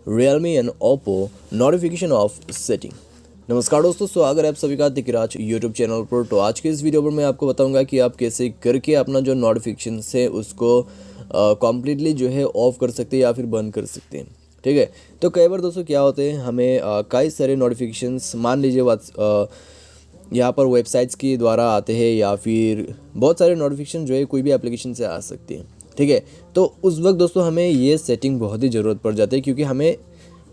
Realme and Oppo notification of setting. नमस्कार दोस्तों, स्वागत है आप सभी का दिखराज यूट्यूब चैनल पर। तो आज के इस वीडियो पर मैं आपको बताऊंगा कि आप कैसे करके अपना जो नोटिफिकेशन है उसको कम्प्लीटली जो है ऑफ कर सकते हैं या फिर बंद कर सकते हैं। ठीक है, तो कई बार दोस्तों क्या होते हैं, हमें कई सारे नोटिफिकेशंस मान लीजिए यहाँ पर वेबसाइट्स के द्वारा आते हैं या फिर बहुत सारे नोटिफिकेशन जो है कोई भी एप्लीकेशन से आ सकती है। ठीक है, तो उस वक्त दोस्तों हमें ये सेटिंग बहुत ही ज़रूरत पड़ जाती है, क्योंकि हमें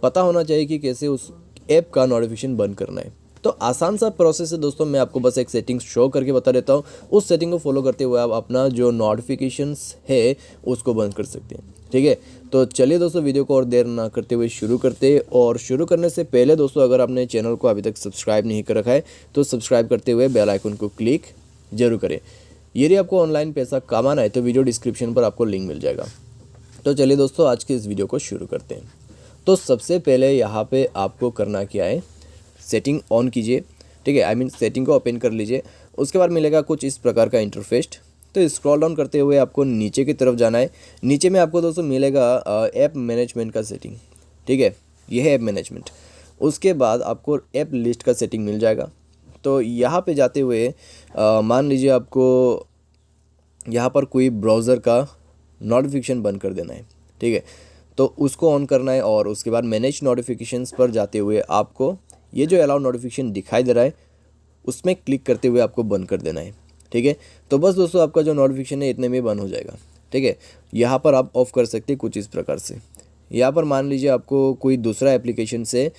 पता होना चाहिए कि कैसे उस ऐप का नोटिफिकेशन बंद करना है। तो आसान सा प्रोसेस है दोस्तों, मैं आपको बस एक सेटिंग शो करके बता देता हूँ। उस सेटिंग को फॉलो करते हुए आप अपना जो नोटिफिकेशंस है उसको बंद कर सकते हैं। ठीक है, तो चलिए दोस्तों वीडियो को और देर ना करते हुए शुरू करते हैं। और शुरू करने से पहले दोस्तों, अगर आपने चैनल को अभी तक सब्सक्राइब नहीं कर रखा है तो सब्सक्राइब करते हुए बेल आइकन को क्लिक जरूर करें। यदि आपको ऑनलाइन पैसा कमाना है तो वीडियो डिस्क्रिप्शन पर आपको लिंक मिल जाएगा। तो चलिए दोस्तों आज के इस वीडियो को शुरू करते हैं। तो सबसे पहले यहाँ पे आपको करना क्या है, सेटिंग ऑन कीजिए। ठीक है, आई सेटिंग को ओपन कर लीजिए। उसके बाद मिलेगा कुछ इस प्रकार का इंटरफेस। तो स्क्रॉल डाउन करते हुए आपको नीचे की तरफ जाना है। नीचे में आपको दोस्तों मिलेगा ऐप मैनेजमेंट का सेटिंग। ठीक है, यह है ऐप मैनेजमेंट। उसके बाद आपको ऐप लिस्ट का सेटिंग मिल जाएगा। तो यहाँ पे जाते हुए मान लीजिए आपको यहाँ पर कोई ब्राउज़र का नोटिफिकेशन बंद कर देना है। ठीक है, तो उसको ऑन करना है और उसके बाद मैनेज नोटिफिकेशंस पर जाते हुए आपको ये जो अलाउ नोटिफिकेशन दिखाई दे रहा है उसमें क्लिक करते हुए आपको बंद कर देना है। ठीक है, तो बस दोस्तों आपका जो नोटिफिकेशन है इतने में बंद हो जाएगा। ठीक है, यहाँ पर आप ऑफ कर सकते हैं कुछ इस प्रकार से। यहाँ पर मान लीजिए आपको कोई दूसरा एप्लीकेशन से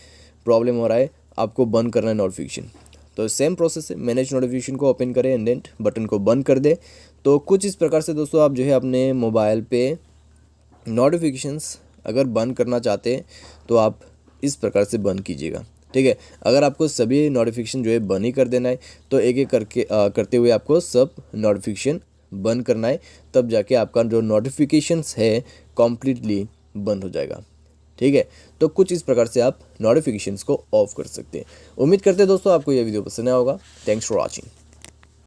प्रॉब्लम हो रहा है, आपको बंद करना है नोटिफिकेशन। तो सेम प्रोसेस है, मैनेज नोटिफिकेशन को ओपन करें एंड देन बटन को बंद कर दे। तो कुछ इस प्रकार से दोस्तों आप जो है अपने मोबाइल पे नोटिफिकेशंस अगर बंद करना चाहते हैं तो आप इस प्रकार से बंद कीजिएगा। ठीक है, अगर आपको सभी नोटिफिकेशन जो है बंद ही कर देना है तो एक एक करके करते हुए आपको सब नोटिफिकेशन बंद करना है, तब जाके आपका जो नोटिफिकेशंस है कम्प्लीटली बंद हो जाएगा। ठीक है, तो कुछ इस प्रकार से आप नोटिफिकेशंस को ऑफ कर सकते हैं। उम्मीद करते हैं दोस्तों आपको यह वीडियो पसंद आया होगा। Thanks for watching.